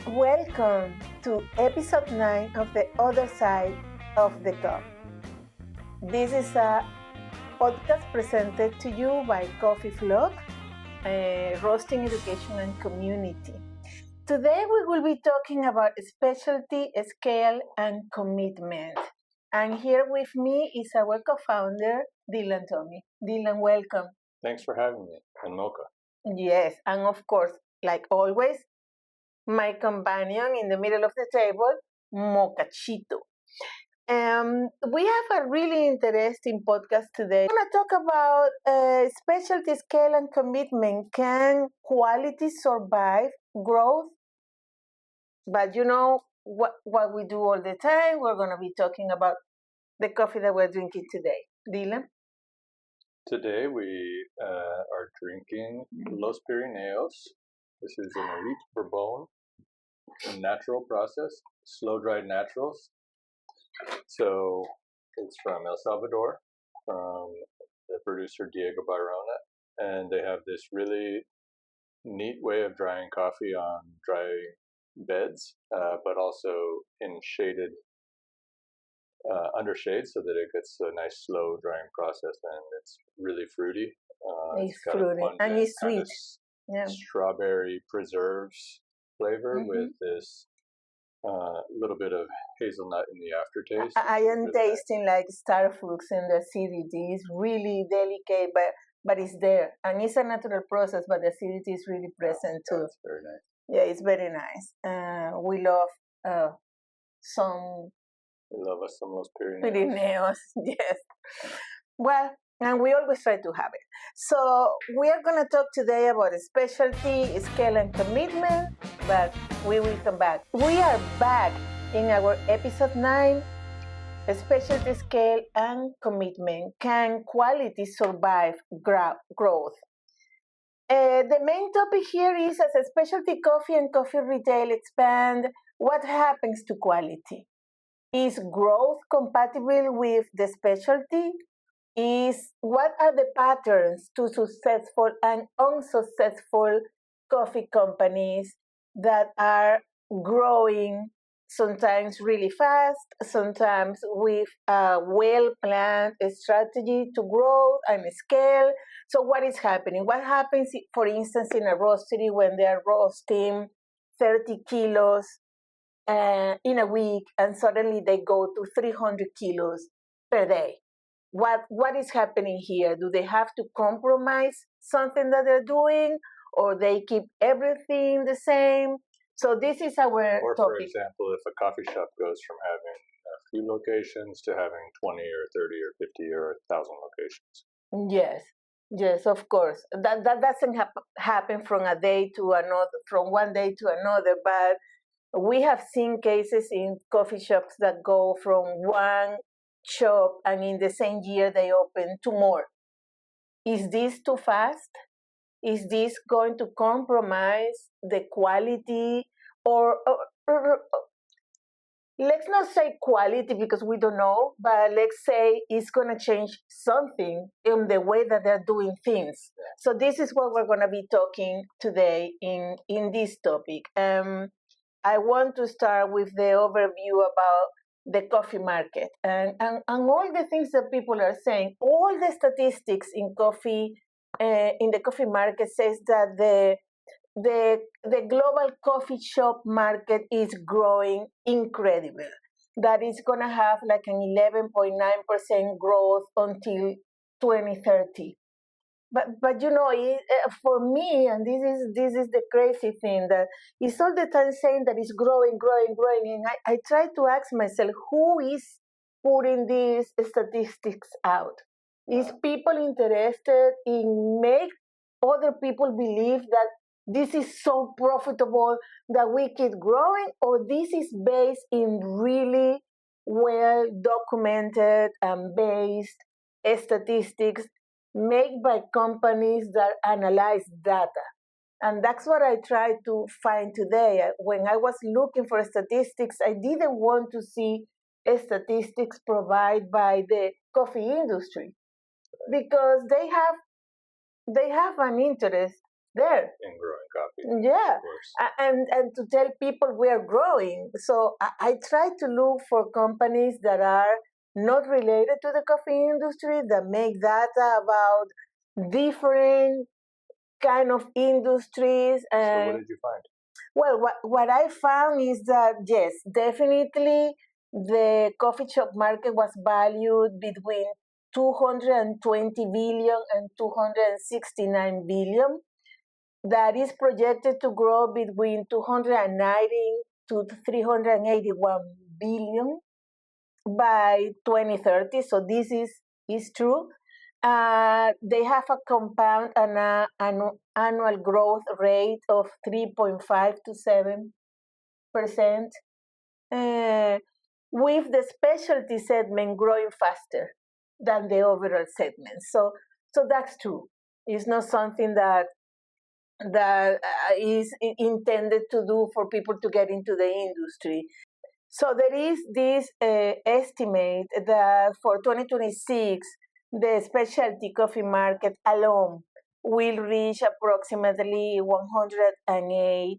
Welcome to episode 9 of The Other Side of the Cup. This is a podcast presented to you by Coffee Flock, Roasting Education and Community. Today we will be talking about specialty, scale, and commitment. And here with me is our co-founder, Dylan Tommy. Dylan, welcome. Thanks for having me, and Mocha. Yes, and of course, like always, my companion in the middle of the table, Mocachito. We have a really interesting podcast today. We're going to talk about specialty, scale, and commitment. Can quality survive growth? But you know what we do all the time? We're going to be talking about the coffee that we're drinking today. Dylan? Today we are drinking Los Pirineos. This is an elite bourbon, a natural process, slow-dried naturals. So it's from El Salvador, from the producer Diego Barona, and they have this really neat way of drying coffee on dry beds, but also in shaded, under shade, so that it gets a nice slow drying process, and it's really fruity. It's fruity, and it's sweet. Yeah. Strawberry preserves flavor with this little bit of hazelnut in the aftertaste. I am tasting like star fruits in the acidity. It's really delicate, but it's there. And it's a natural process, but the acidity is really present too. It's very nice. Yeah, it's very nice. We love some... We love us some Los Pirineos. Pirineos, yes. Well, and we always try to have it. So we are going to talk today about specialty, scale, and commitment, but we will come back. We are back in our episode 9, specialty, scale, and commitment. Can quality survive growth? The main topic here is, as a specialty coffee and coffee retail expand, what happens to quality? Is growth compatible with the specialty? What are the patterns to successful and unsuccessful coffee companies that are growing sometimes really fast, sometimes with a well-planned strategy to grow and scale? So what is happening? What happens, for instance, in a roastery when they are roasting 30 kilos in a week, and suddenly they go to 300 kilos per day? What is happening here? Do they have to compromise something that they're doing, or they keep everything the same? So this is our Or, topic. for example, if a coffee shop goes from having a few locations to having 20 or 30 or 50 or 1,000 locations. Yes, of course. That doesn't happen from a day to another, from one day to another, but we have seen cases in coffee shops that go from one shop and in the same year they open 2 more. Is this too fast? Is this going to compromise the quality? Or let's not say quality because we don't know, but let's say it's going to change something in the way that they're doing things. So this is what we're going to be talking today in this topic. I want to start with the overview about the coffee market and all the things that people are saying. All the statistics in coffee, in the coffee market, says that the global coffee shop market is growing incredible. That is going to have like an 11.9% growth until 2030. But you know, for me, and this is the crazy thing, that it's all the time saying that it's growing, and I try to ask myself, who is putting these statistics out? Is people interested in make other people believe that this is so profitable that we keep growing, or this is based in really well documented and based statistics made by companies that analyze data? And that's what I tried to find today. When I was looking for statistics, I didn't want to see statistics provided by the coffee industry, because they have an interest there. in growing coffee. Yeah, Of course. and to tell people we are growing. So I try to look for companies that are not related to the coffee industry, that make data about different kind of industries. So what did you find? Well, what I found is that yes, definitely the coffee shop market was valued between 220 billion and 269 billion. That is projected to grow between 290 to 381 billion by 2030. So this is true. They have a compound an annual growth rate of 3.5 to 7%, with the specialty segment growing faster than the overall segment. So that's true. It's not something that is intended to do for people to get into the industry. So there is this estimate that for 2026, the specialty coffee market alone will reach approximately 108.8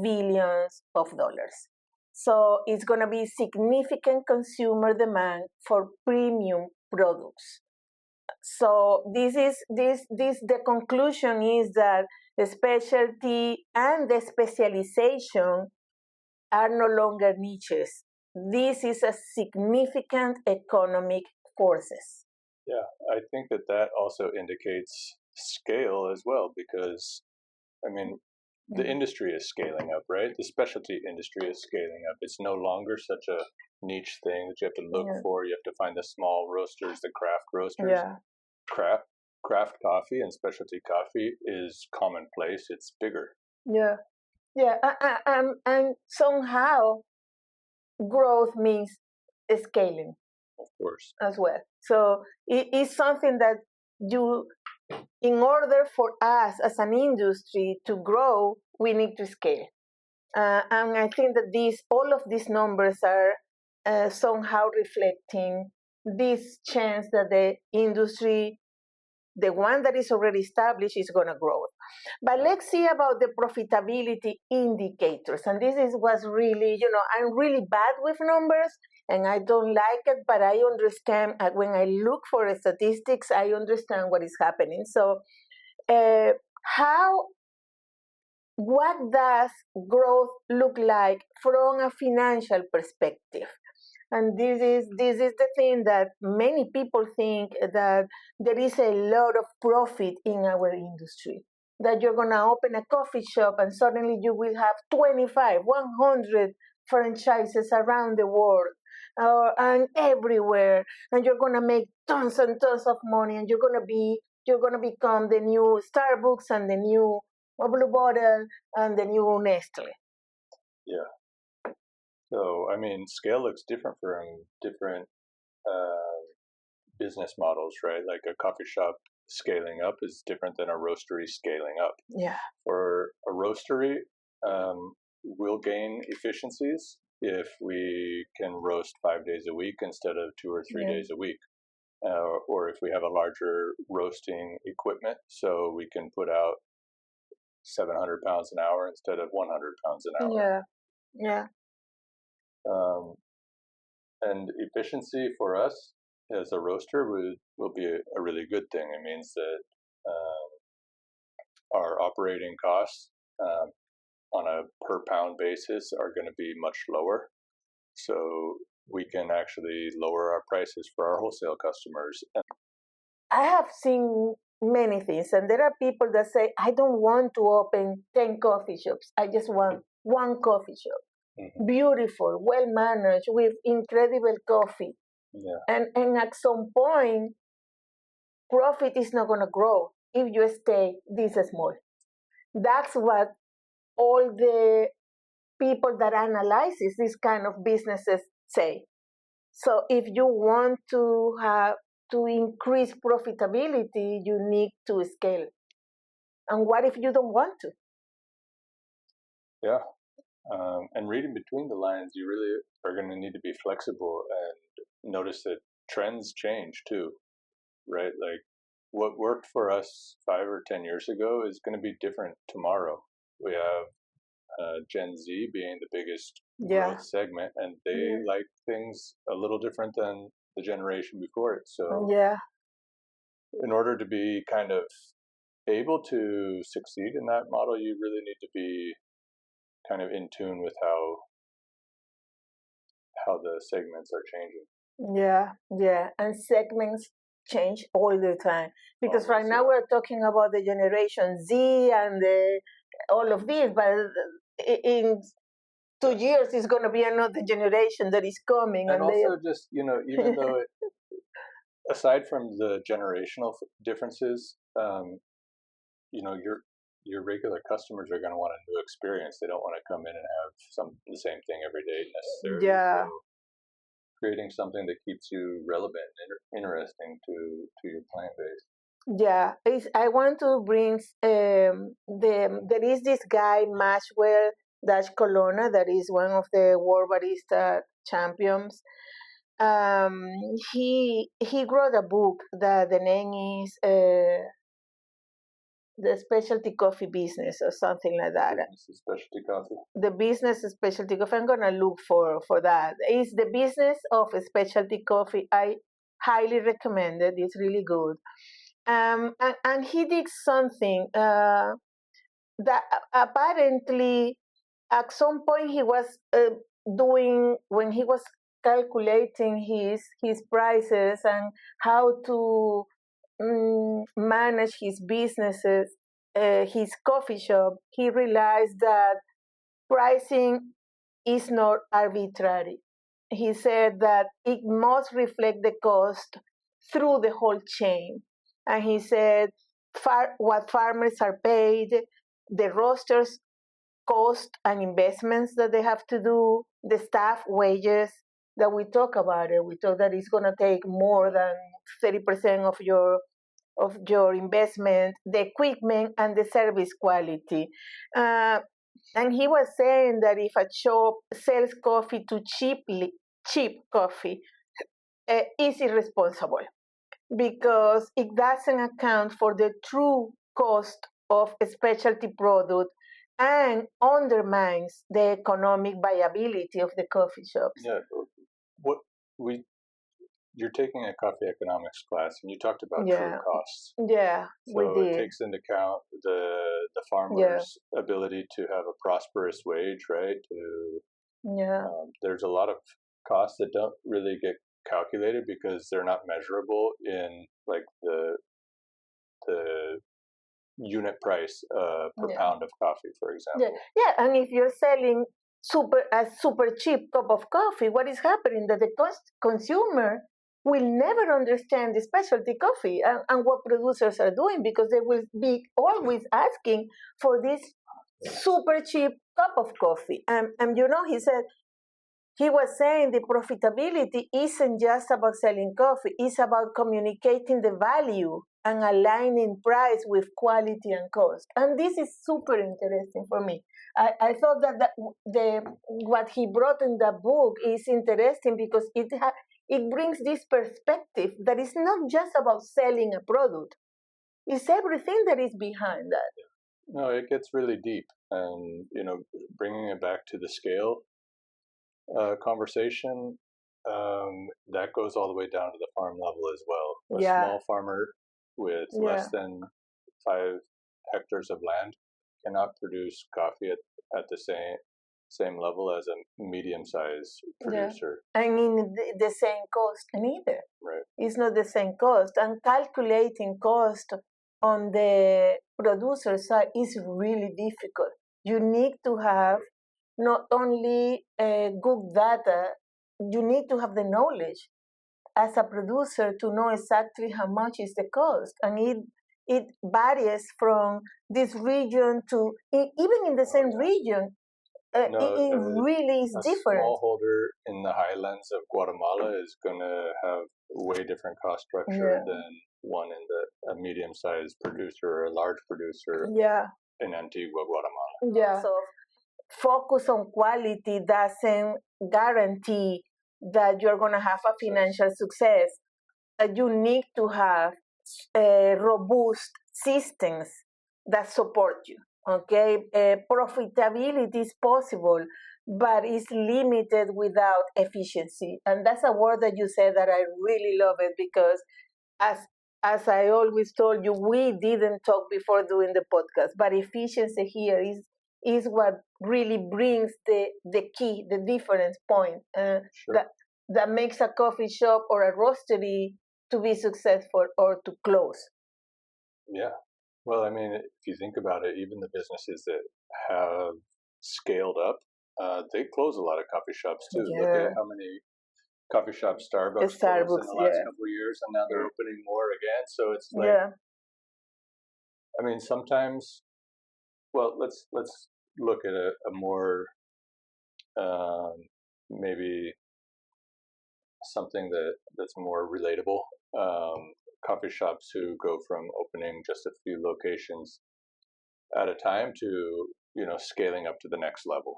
billions of dollars. So it's going to be significant consumer demand for premium products. So this the conclusion is that the specialty and the specialization are no longer niches. This is a significant economic forces. Yeah, I think that also indicates scale as well, because I mean, the industry is scaling up, right? The specialty industry is scaling up. It's no longer such a niche thing that you have to look for. You have to find the small roasters, the craft roasters. Yeah. Craft coffee and specialty coffee is commonplace. It's bigger. Yeah. Yeah. And somehow growth means scaling. Of course. As well. So it is something that you, in order for us as an industry to grow, we need to scale. And I think that all of these numbers are somehow reflecting this chance that the industry, the one that is already established, is going to grow. But let's see about the profitability indicators. And this is what's really, I'm really bad with numbers and I don't like it, but I understand when I look for statistics, I understand what is happening. So, what does growth look like from a financial perspective? And this is the thing that many people think, that there is a lot of profit in our industry, that you're going to open a coffee shop and suddenly you will have 25 100 franchises around the world, and everywhere, and you're going to make tons and tons of money, and you're going to become the new Starbucks and the new Blue Bottle and the new Nestle. Yeah. So, I mean, scale looks different from different business models, right? Like a coffee shop scaling up is different than a roastery scaling up. Yeah. For a roastery, we'll gain efficiencies if we can roast 5 days a week instead of 2 or 3 days a week. Or if we have a larger roasting equipment, so we can put out 700 pounds an hour instead of 100 pounds an hour. Yeah. And efficiency for us as a roaster will be a really good thing. It means that our operating costs on a per pound basis are going to be much lower. So we can actually lower our prices for our wholesale customers. I have seen many things, and there are people that say, I don't want to open 10 coffee shops. I just want one coffee shop. Mm-hmm. Beautiful, well managed, with incredible coffee. Yeah. And at some point, profit is not going to grow if you stay this small. That's what all the people that analyzes this kind of businesses say. So if you want to increase profitability, you need to scale. And what if you don't want to? Yeah. And reading between the lines, you really are going to need to be flexible and notice that trends change too, right? Like what worked for us 5 or 10 years ago is going to be different tomorrow. We have Gen Z being the biggest growth segment, and they like things a little different than the generation before it. So in order to be kind of able to succeed in that model, you really need to be kind of in tune with how the segments are changing. And segments change all the time, because right now we're talking about the generation Z and all of this, but in 2 years is going to be another generation that is coming, and also just even though aside from the generational differences, your regular customers are going to want a new experience. They don't want to come in and have the same thing every day necessarily. So creating something that keeps you relevant and interesting to your client base. I want to bring there is this guy Maxwell Dash Colonna that is one of the world barista champions. He wrote a book that the name is the specialty coffee business or something like that. Specialty coffee. The business of specialty coffee. I'm gonna look for that. It's the business of specialty coffee. I highly recommend it. It's really good. And he did something that apparently at some point he was doing when he was calculating his prices and how to manage his businesses, his coffee shop. He realized that pricing is not arbitrary. He said that it must reflect the cost through the whole chain. And he said what farmers are paid, the roasters cost and investments that they have to do, the staff wages that we talk about it. We talk that it's going to take more than 30% of your investment, the equipment, and the service quality. And he was saying that if a shop sells coffee to cheap coffee, is irresponsible because it doesn't account for the true cost of a specialty product and undermines the economic viability of the coffee shops. Yeah, you're taking a coffee economics class, and you talked about true costs. Yeah, so we did. It takes into account the farmer's ability to have a prosperous wage, right? There's a lot of costs that don't really get calculated because they're not measurable in like the unit price per pound of coffee, for example. And if you're selling a super cheap cup of coffee, what is happening that the consumer will never understand the specialty coffee and what producers are doing, because they will be always asking for this super cheap cup of coffee. And he was saying the profitability isn't just about selling coffee, it's about communicating the value and aligning price with quality and cost. And this is super interesting for me. I thought that what he brought in the book is interesting because it brings this perspective that it's not just about selling a product. It's everything that is behind that. No, it gets really deep. And, bringing it back to the scale conversation, that goes all the way down to the farm level as well. A small farmer with less than 5 hectares of land cannot produce coffee at the same level as a medium-sized producer. I mean, the same cost neither. Right. It's not the same cost. And calculating cost on the producer side is really difficult. You need to have not only good data, you need to have the knowledge as a producer to know exactly how much is the cost. And it varies from this region to, even in the same region, it really is different. A smallholder in the highlands of Guatemala is going to have way different cost structure than one in a medium-sized producer or a large producer in Antigua, Guatemala. So focus on quality doesn't guarantee that you're going to have a financial success. You need to have robust systems that support you. Okay, profitability is possible, but it's limited without efficiency. And that's a word that you said that I really love it, because as as I always told you, we didn't talk before doing the podcast, but efficiency here is what really brings the key, the difference point, Sure. that makes a coffee shop or a roastery to be successful or to close. Yeah. Well, I mean, if you think about it, even the businesses that have scaled up, they close a lot of coffee shops too. Look Yeah. at how many coffee shops Starbucks closed in the last couple of years, and now they're opening more again. So it's like, I mean, sometimes, well, let's look at a more maybe something that's more relatable. Coffee shops who go from opening just a few locations at a time to, you know, scaling up to the next level,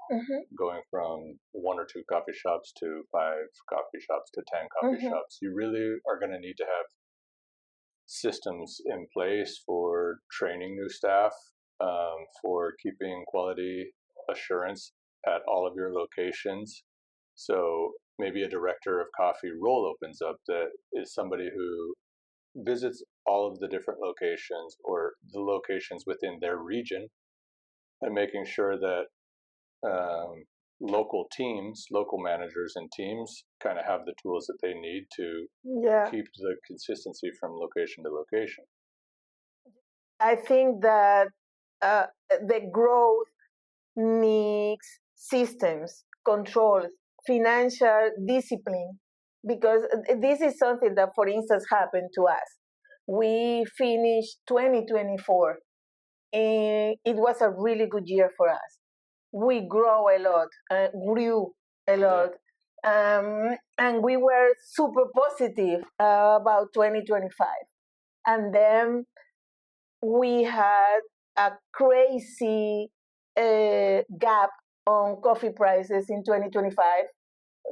going from 1 or 2 coffee shops to 5 coffee shops to 10 coffee shops. You really are going to need to have systems in place for training new staff, for keeping quality assurance at all of your locations. So maybe a director of coffee role opens up that is somebody who visits all of the different locations or the locations within their region, and making sure that local teams, local managers and teams kind of have the tools that they need to keep the consistency from location to location. I think that the growth needs systems, controls, financial discipline, because this is something that, for instance, happened to us. We finished 2024, and it was a really good year for us. We grew a lot, and we were super positive about 2025. And then we had a crazy gap on coffee prices in 2025.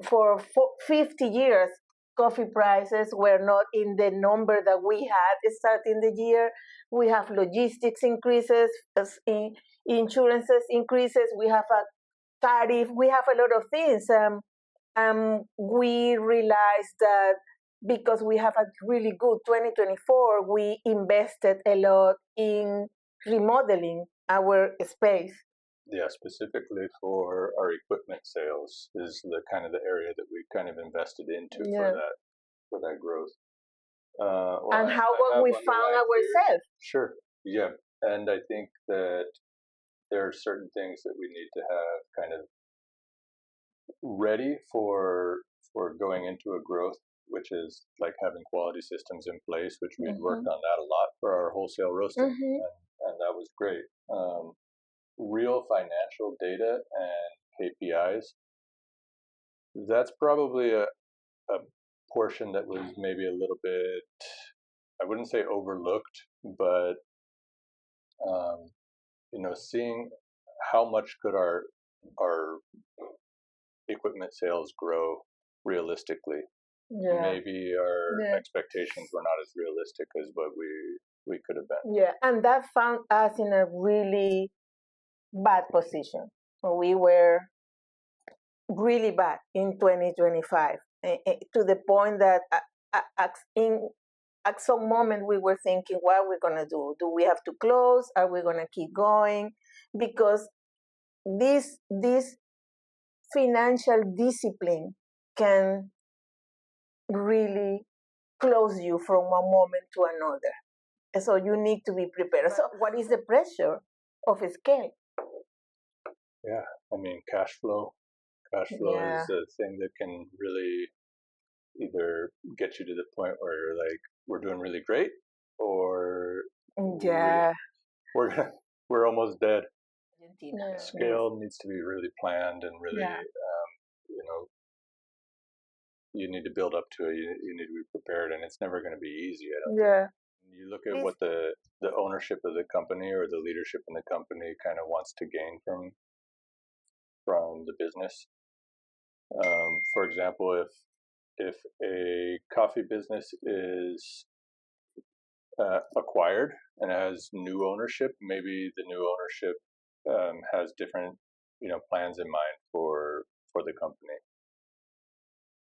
For 50 years, coffee prices were not in the number that we had starting the year. We have logistics increases, insurances increases, we have a tariff, we have a lot of things. We realized that because we have a really good 2024, we invested a lot in remodeling our space. Yeah, specifically for our equipment sales is the kind of the area that we kind of invested into for that growth. Well, and how we found ourselves. Sure. Yeah. And I think that there are certain things that we need to have kind of ready for going into a growth, which is like having quality systems in place, which we'd worked on that a lot for our wholesale roasting, and that was great. Real financial data and KPIs, that's probably a portion that was maybe a little bit, I wouldn't say overlooked, but you know, seeing how much could our equipment sales grow realistically. Maybe our expectations were not as realistic as what we could have been. Yeah, and that found us in a really bad position. We were really bad in 2025, to the point that at some moment we were thinking, what are we going to do? Do we have to close? Are we going to keep going? Because this financial discipline can really close you from one moment to another. So you need to be prepared. So what is the pressure of a scale? Yeah, I mean, cash flow. Cash flow is a thing that can really either get you to the point where you're like, we're doing really great, or we're almost dead. Scale needs to be really planned and really, you know, you need to build up to it. You need to be prepared, and it's never going to be easy. I don't think. You look at what the ownership of the company or the leadership in the company kind of wants to gain from the business. For example, if a coffee business is acquired and has new ownership, maybe the new ownership has different, plans in mind for the company.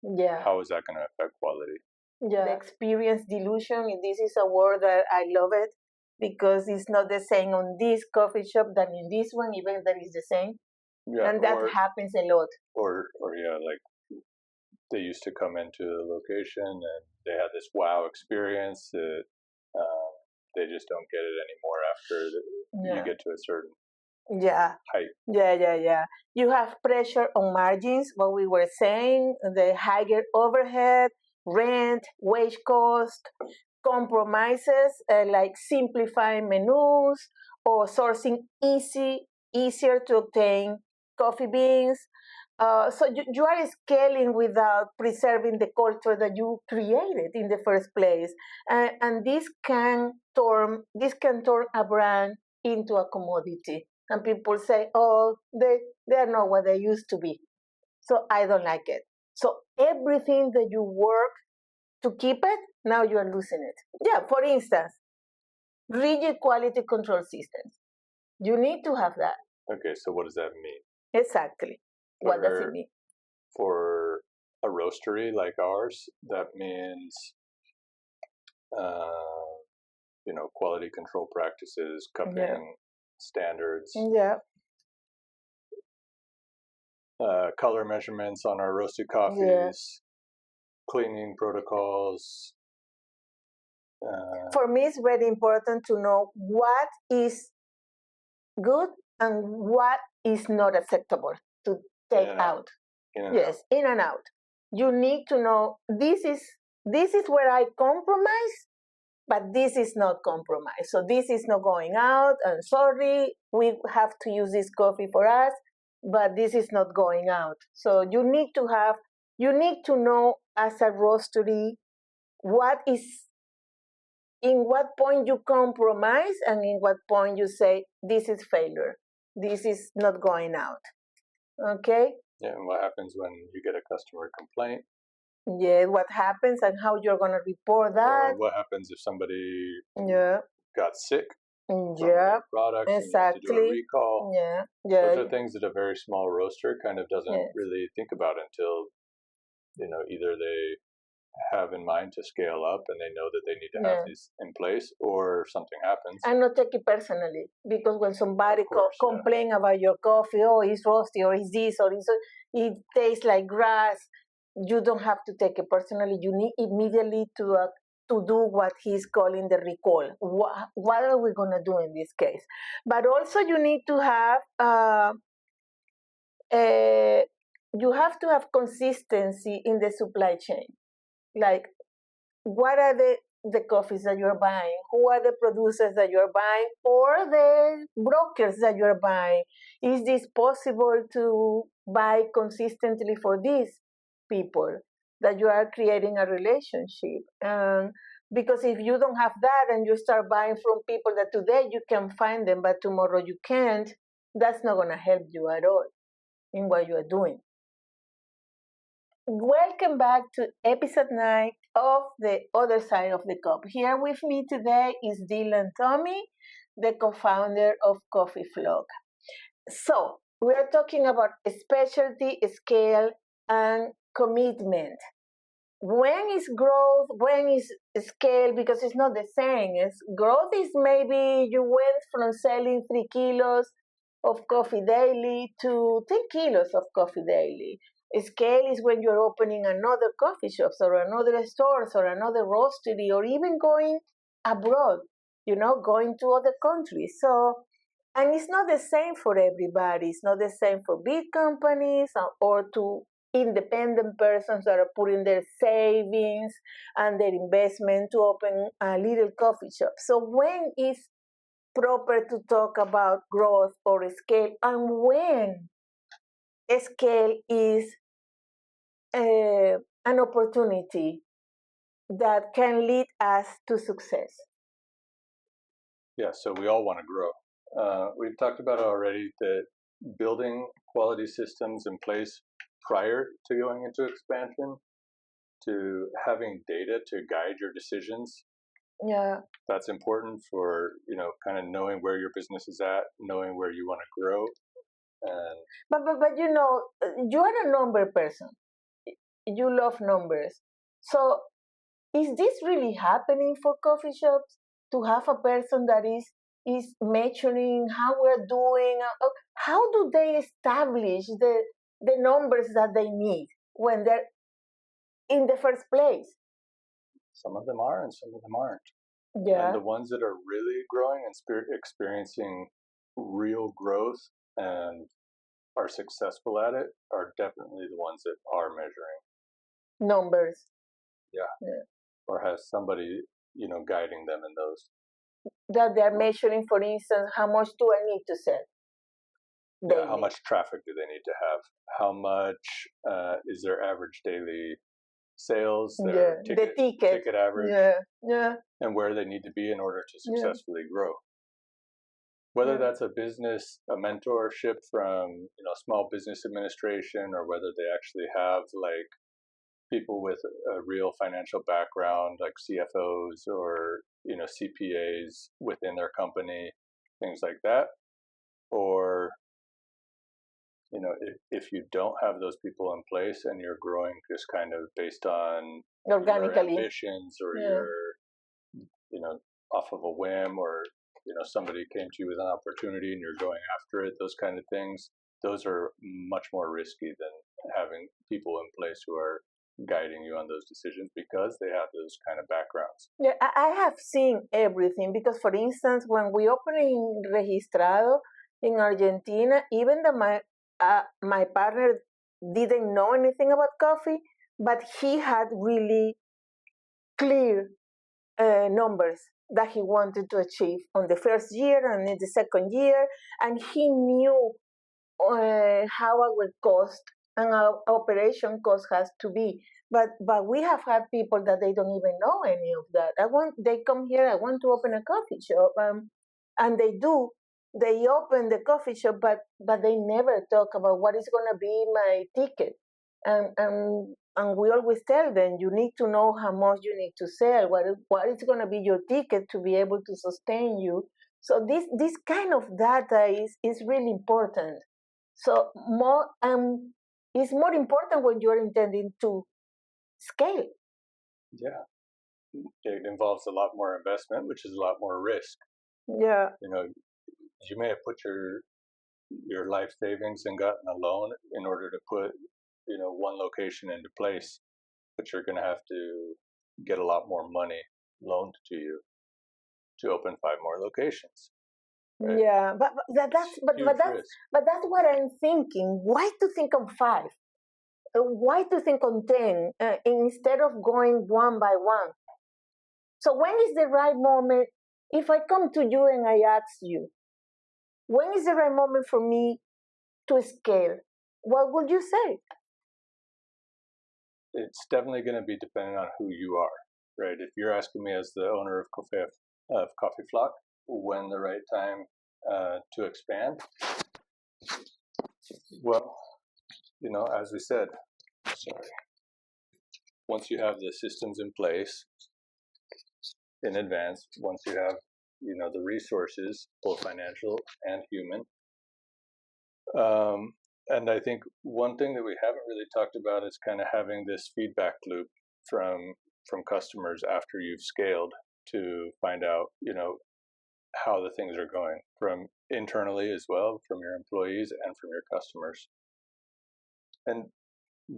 Yeah. How is that going to affect quality? Yeah. The experience delusion, this is a word that I love it because it's not the same on this coffee shop than in this one, even if that is the same. Yeah, and that happens a lot. Or like they used to come into the location and they had this wow experience that they just don't get it anymore after you get to a certain height. Yeah. You have pressure on margins, what we were saying, the higher overhead, rent, wage cost, compromises like simplifying menus or sourcing easier to obtain coffee beans. So you are scaling without preserving the culture that you created in the first place, and this can turn a brand into a commodity. And people say, "Oh, they are not what they used to be." So I don't like it. So everything that you work to keep it, now you are losing it. Yeah, for instance, rigid quality control systems. You need to have that. Okay, so what does that mean? Exactly. What does it mean? For a roastery like ours, that means, quality control practices, cupping standards. Yeah. Color measurements on our roasted coffees, cleaning protocols. For me, it's very important to know what is good and what is not acceptable to take out. In and out. You need to know this is where I compromise, but this is not compromise. So this is not going out. I'm sorry, we have to use this coffee for us, but this is not going out. So you need to know as a roastery in what point you compromise and in what point you say this is failure, this is not going out. Okay. Yeah, and what happens when you get a customer complaint? Yeah, what happens and how you're going to report that. Or what happens if somebody got sick from products and you have to do a recall? Those are things that a very small roaster kind of doesn't really think about until, either they have in mind to scale up and they know that they need to have these in place, or something happens. And not take it personally, because when somebody complain about your coffee, oh, it's rusty, or it's this, or it tastes like grass, you don't have to take it personally. You need immediately to do what he's calling the recall. What are we going to do in this case? But also you need to have you have to have consistency in the supply chain. Like, what are the coffees that you're buying? Who are the producers that you're buying, or the brokers that you're buying? Is this possible to buy consistently for these people that you are creating a relationship? Because if you don't have that and you start buying from people that today you can find them, but tomorrow you can't, that's not going to help you at all in what you are doing. Welcome back to episode 9 of The Other Side of the Cup. Here with me today is Dylan Tommy, the co-founder of Coffee Flock. So, we are talking about specialty, scale, and commitment. When is growth? When is scale? Because it's not the same. Growth is maybe you went from selling 3 kilos of coffee daily to 10 kilos of coffee daily. Scale is when you're opening another coffee shops or another stores or another roastery, or even going abroad, going to other countries. So, and it's not the same for everybody. It's not the same for big companies or to independent persons that are putting their savings and their investment to open a little coffee shop. So when is proper to talk about growth or scale, and when scale is an opportunity that can lead us to success? Yeah, so we all want to grow. We've talked about already that building quality systems in place prior to going into expansion, to having data to guide your decisions, Yeah. That's important for, kind of knowing where your business is at, knowing where you want to grow. And But you are a number person. You love numbers. So is this really happening for coffee shops to have a person that is measuring how we're doing? How do they establish the numbers that they need when they're in the first place? some of them are and some of them aren't. Yeah. And the ones that are really growing and experiencing real growth and are successful at it are definitely the ones that are measuring. Numbers. Yeah. Or has somebody, guiding them in those. That they're measuring, for instance, how much do I need to sell? Yeah, how much traffic do they need to have? How much is their average daily sales, their ticket average, and where they need to be in order to successfully grow. Whether that's a business, a mentorship from small business administration, or whether they actually have like people with a real financial background, like CFOs or CPAs within their company, things like that, or if you don't have those people in place and you're growing just kind of based on organically your ambitions or you're off of a whim, or somebody came to you with an opportunity and you're going after it, those kind of things, those are much more risky than having people in place who are guiding you on those decisions because they have those kind of backgrounds. Yeah, I have seen everything because, for instance, when we opened in Registrado in Argentina, even my partner didn't know anything about coffee, but he had really clear numbers that he wanted to achieve on the first year and in the second year, and he knew how our cost and our operation cost has to be. But we have had people that they don't even know any of that. They come here, I want to open a coffee shop, and they do. They open the coffee shop, but they never talk about what is going to be my ticket. And we always tell them, you need to know how much you need to sell, what is going to be your ticket to be able to sustain you. So this kind of data is really important. So it's more important when you're intending to scale. Yeah, it involves a lot more investment, which is a lot more risk. Yeah. You may have put your life savings and gotten a loan in order to put one location into place, but you're going to have to get a lot more money loaned to you to open 5 more locations. Right? Yeah, but that's what I'm thinking. Why to think on 5? Why to think on 10 instead of going one by one? So when is the right moment? If I come to you and I ask you, when is the right moment for me to scale? What would you say? It's definitely going to be dependent on who you are, right? If you're asking me as the owner of Coffee Flock, when the right time to expand, well, as we said, once you have the systems in place in advance, once you have the resources, both financial and human. And I think one thing that we haven't really talked about is kind of having this feedback loop from customers after you've scaled to find out how the things are going, from internally as well, from your employees and from your customers, and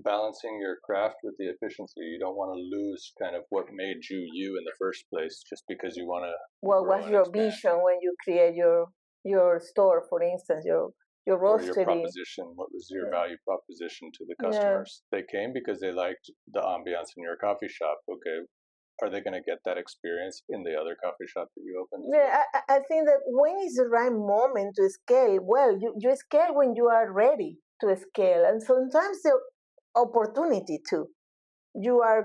balancing your craft with the efficiency. You don't want to lose kind of what made you in the first place just because you want to. What was your vision when you create your store, for instance, your roastery? Or your proposition. What was your value proposition to the customers? They came because they liked the ambiance in your coffee shop. Okay, are they going to get that experience in the other coffee shop that you opened? Yeah, I think that when is the right moment to scale? Well, you scale when you are ready to scale, and sometimes the opportunity too. You are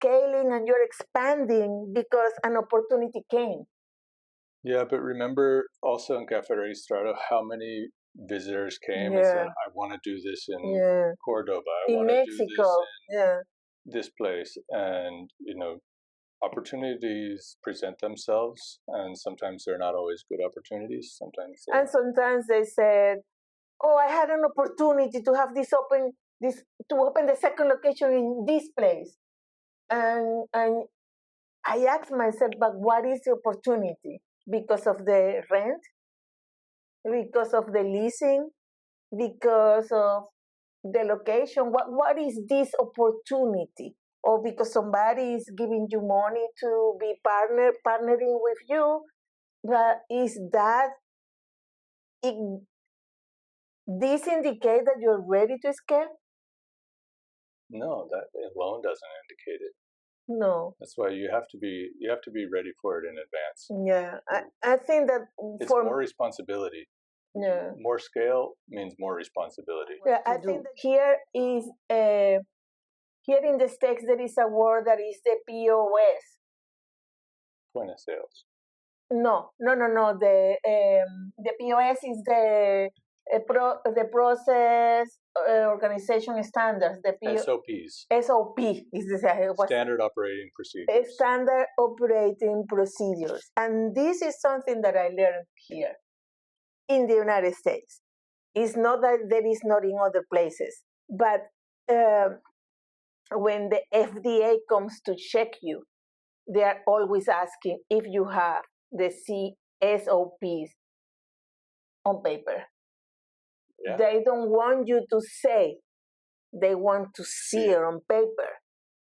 scaling and you're expanding because an opportunity came. Yeah, but remember also in Café Registrado how many visitors came and said, I want to do this in Cordoba. I want to do this in this place. And, opportunities present themselves, and sometimes they're not always good opportunities. And sometimes they said, "Oh, I had an opportunity to have this to open the second location in this place," and I asked myself, "But what is the opportunity? Because of the rent? Because of the leasing? Because of the location? What is this opportunity? Or because somebody is giving you money to be partnering with you? But is that it, this indicate that you're ready to scale? No, that alone doesn't indicate it. No. That's why you have to be ready for it in advance. Yeah, I think that it's more responsibility. Yeah. More scale means more responsibility. Yeah, I think that here in the States there is a word that is the POS. Point of sales. No. The POS is the process organization standards. The SOPs. SOP is the standard operating procedures. Standard operating procedures, and this is something that I learned here in the United States. It's not that there is not in other places, but when the FDA comes to check you, they are always asking if you have the SOPs on paper. Yeah. They don't want you to say, they want to see it on paper.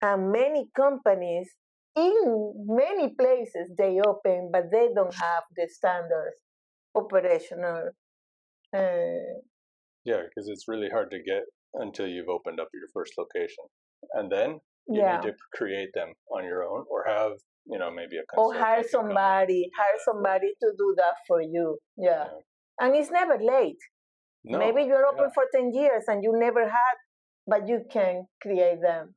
And many companies in many places they open, but they don't have the standards operational. Yeah, because it's really hard to get until you've opened up your first location, and then you need to create them on your own, or have maybe a consultant. Or hire somebody to do that for you. Yeah. And it's never late. No. Maybe you're open for 10 years and you never had, but you can create them.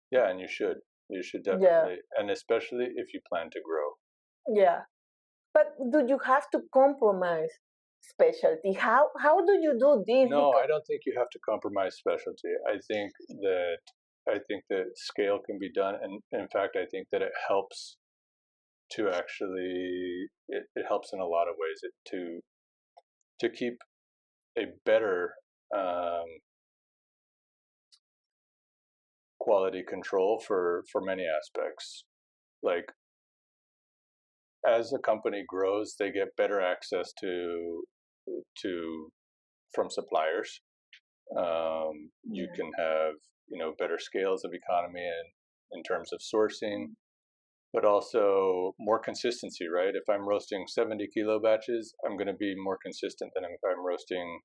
Yeah, and you should definitely, and especially if you plan to grow. Yeah. But do you have to compromise specialty? How do you do this? No, I don't think you have to compromise specialty. I think that scale can be done, and in fact, I think that it helps to actually it helps in a lot of ways to keep a better quality control for many aspects. Like, as a company grows, they get better access to from suppliers. You can have better scales of economy in terms of sourcing, but also more consistency, right? If I'm roasting 70 kilo batches, I'm going to be more consistent than if I'm roasting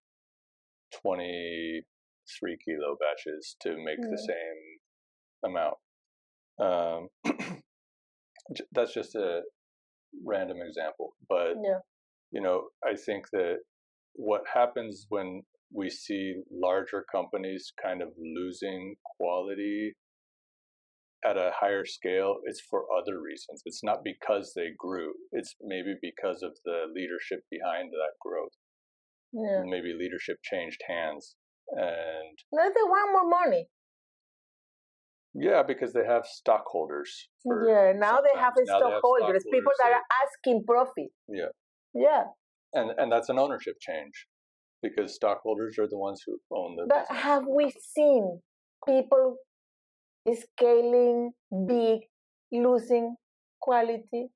23 kilo batches to make the same amount. That's just a random example, but I think that what happens when we see larger companies kind of losing quality at a higher scale, it's for other reasons. It's not because they grew. It's maybe because of the leadership behind that growth. Yeah. Maybe leadership changed hands, and now they want more money. Yeah, because they have stockholders. Now they have stockholders, people that are asking profit. Yeah. And that's an ownership change, because stockholders are the ones who own the business. But have we seen people scaling big, losing quality?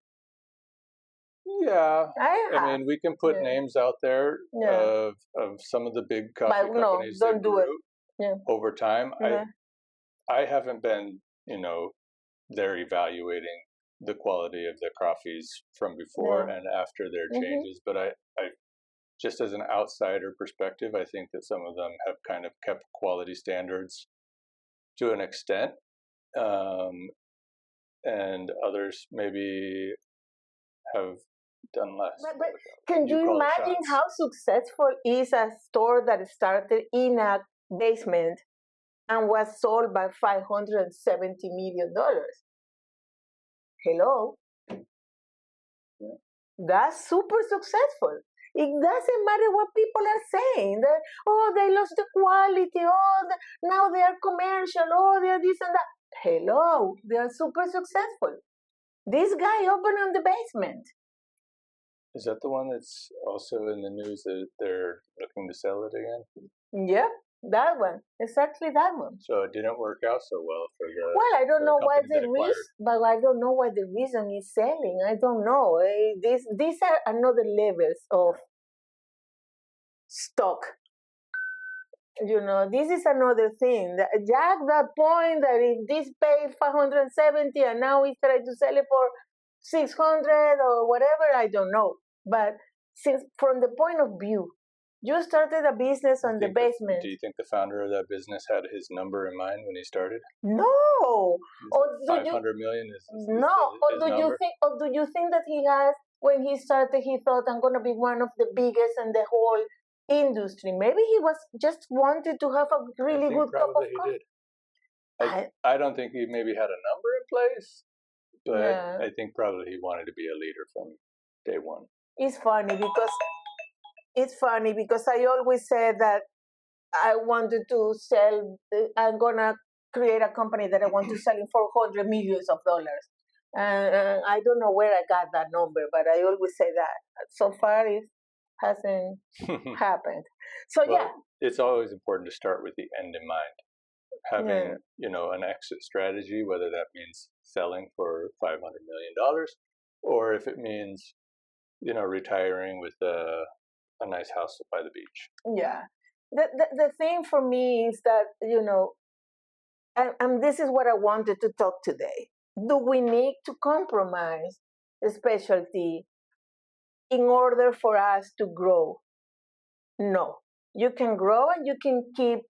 Yeah, I mean, we can put names out there of some of the big coffee companies that grew over time. I haven't been, there evaluating the quality of the coffees from before and after their changes, but I just as an outsider perspective, I think that some of them have kind of kept quality standards to an extent, and others maybe have done less. But can you imagine how successful is a store that started in a basement and was sold by $570 million? Hello? That's super successful. It doesn't matter what people are saying. That, they lost the quality. Now they are commercial. They're this and that. Hello, they are super successful. This guy opened on the basement. Is that the one that's also in the news that they're looking to sell it again? Yep, that one. Exactly that one. So it didn't work out so well for the. Well, I don't the know why company the that acquired. reason, but I don't know why the reason is selling. I don't know. These are another levels of stock. You know, this is another thing. Jack, that point that if this paid 570 and now he's trying to sell it for 600 or whatever, I don't know. But since from the point of view, you started a business on the basement. Do you think the founder of that business had his number in mind when he started? No. Or 500 million is no. Or do you think that he has, when he started, he thought, I'm going to be one of the biggest in the whole industry? Maybe he was just wanted to have a really good cup of coffee. He did. I don't think he maybe had a number in place, but Yeah. I think probably he wanted to be a leader from day one. It's funny because I always said that I wanted to sell. I'm gonna create a company that I want to sell in $400 million. And I don't know where I got that number, but I always say that. So far, it hasn't happened. So yeah, it's always important to start with the end in mind. Having an exit strategy, whether that means selling for $500 million, or if it means retiring with a nice house by the beach. Yeah. The thing for me is that, and this is what I wanted to talk today. Do we need to compromise the specialty in order for us to grow? No. You can grow and you can keep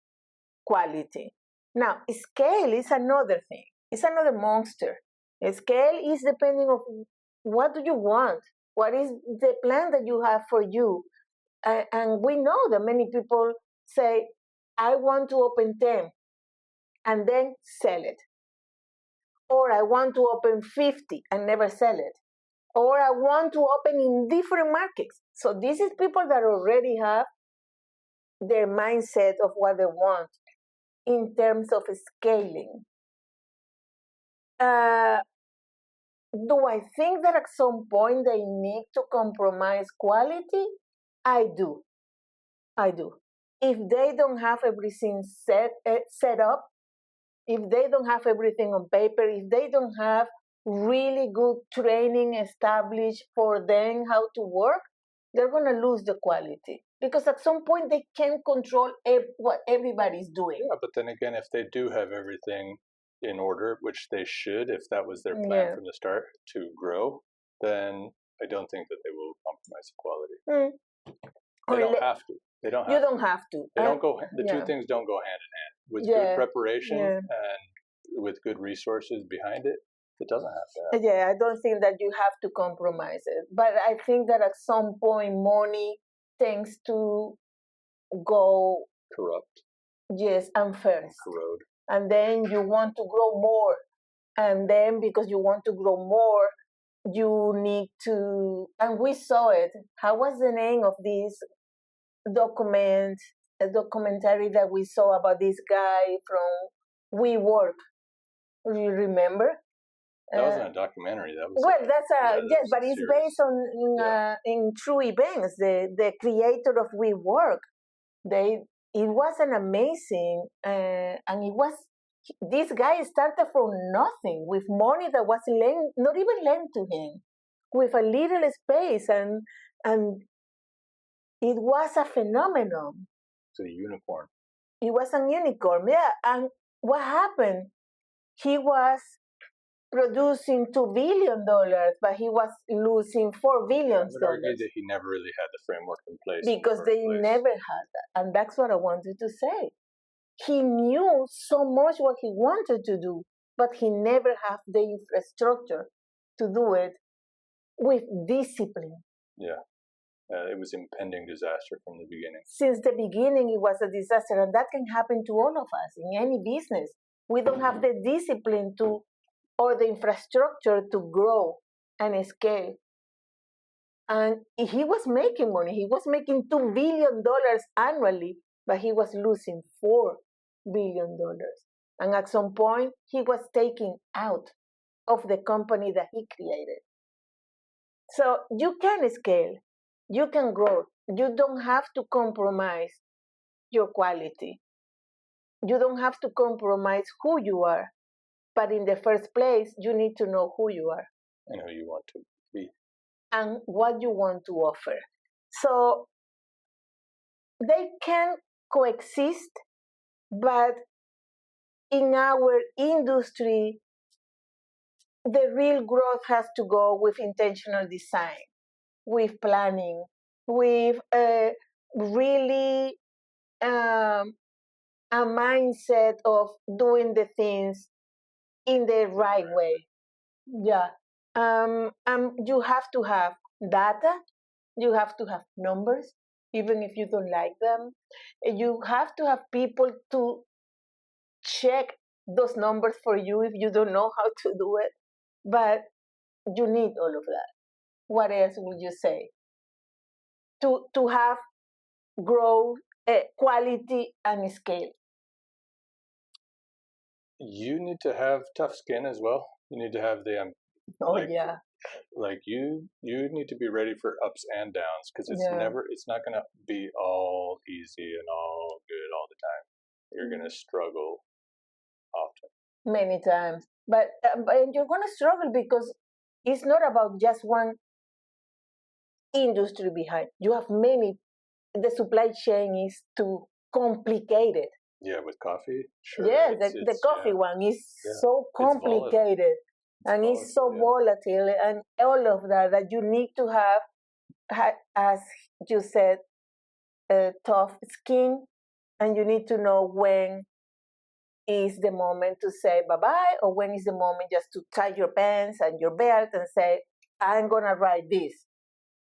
quality. Now, scale is another thing. It's another monster. Scale is depending on what do you want? What is the plan that you have for you? And we know that many people say, I want to open 10 and then sell it. Or I want to open 50 and never sell it. Or I want to open in different markets. So this is people that already have their mindset of what they want in terms of scaling. Do I think that at some point they need to compromise quality? I do. If they don't have everything set up, if they don't have everything on paper, if they don't have really good training established for them how to work, they're going to lose the quality. Because at some point they can't control what everybody's doing. Yeah, but then again, if they do have everything in order, which they should, if that was their plan from the start to grow, then I don't think that they will compromise quality. They don't have to. They don't have you don't have to. They don't go. The two things don't go hand in hand. With good preparation and with good resources behind it, it doesn't have to happen. Yeah, I don't think that you have to compromise it. But I think that at some point money tends to go corrupt. Yes, and first. Corrode. And then you want to grow more. And then because you want to grow more, you need to, and we saw it. How was the name of this documentary that we saw about this guy from WeWork? Do you remember? That wasn't a documentary. That was that's but it's based on in true events. The creator of WeWork, it was an amazing, and it was this guy started from nothing with money that was not even lent to him, with a little space, and it was a phenomenon. It's a unicorn. It was a unicorn, yeah. And what happened? He was producing $2 billion, but he was losing $4 billion. I would argue that he never really had the framework in place. Because they never had that. And that's what I wanted to say. He knew so much what he wanted to do, but he never had the infrastructure to do it with discipline. Yeah. It was impending disaster from the beginning. Since the beginning, it was a disaster. And that can happen to all of us in any business. We don't have the discipline or the infrastructure to grow and scale. And he was making money. He was making $2 billion annually, but he was losing $4 billion. And at some point, he was taken out of the company that he created. So you can scale, you can grow. You don't have to compromise your quality. You don't have to compromise who you are. But in the first place, you need to know who you are and who you want to be and what you want to offer. So they can coexist, but in our industry, the real growth has to go with intentional design, with planning, with really a mindset of doing the things in the right way. Yeah. You have to have data, you have to have numbers, even if you don't like them. You have to have people to check those numbers for you if you don't know how to do it. But you need all of that. What else would you say? To have growth, quality, and scale. you need to have tough skin as well. You need to have the Oh like yeah, like you need to be ready for ups and downs because yeah, it's not going to be all easy and all good all the time. You're going to struggle often. many times. But you're gonna struggle because it's not about just one industry behind. You have many. The supply chain is too complicated. Yeah, with coffee, sure. Yes, the It's coffee one is yeah. so It's volatile. complicated and volatile, it's so yeah. volatile and all of that that you need to have, as you said, tough skin, and you need to know when is the moment to say bye bye or when is the moment just to tie your pants and your belt and say, I'm gonna ride this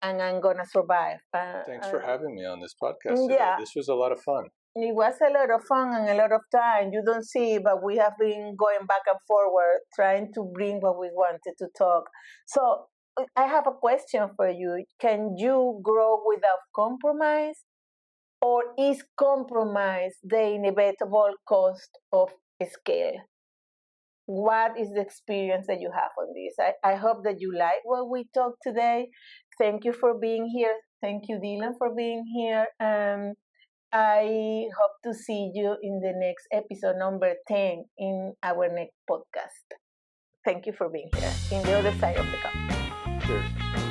and I'm gonna survive. Thanks for having me on this podcast today. Yeah, This was a lot of fun. it was a lot of fun and a lot of time. You don't see, but we have been going back and forward trying to bring what we wanted to talk. So I have a question for you. Can you grow without compromise? Or is compromise the inevitable cost of scale? What is the experience that you have on this? I hope that you like what we talked today. Thank you for being here. Thank you, Dylan, for being here. I hope to see you in the next episode, number 10, in our next podcast. Thank you for being here in the other side of the cup. Cheers.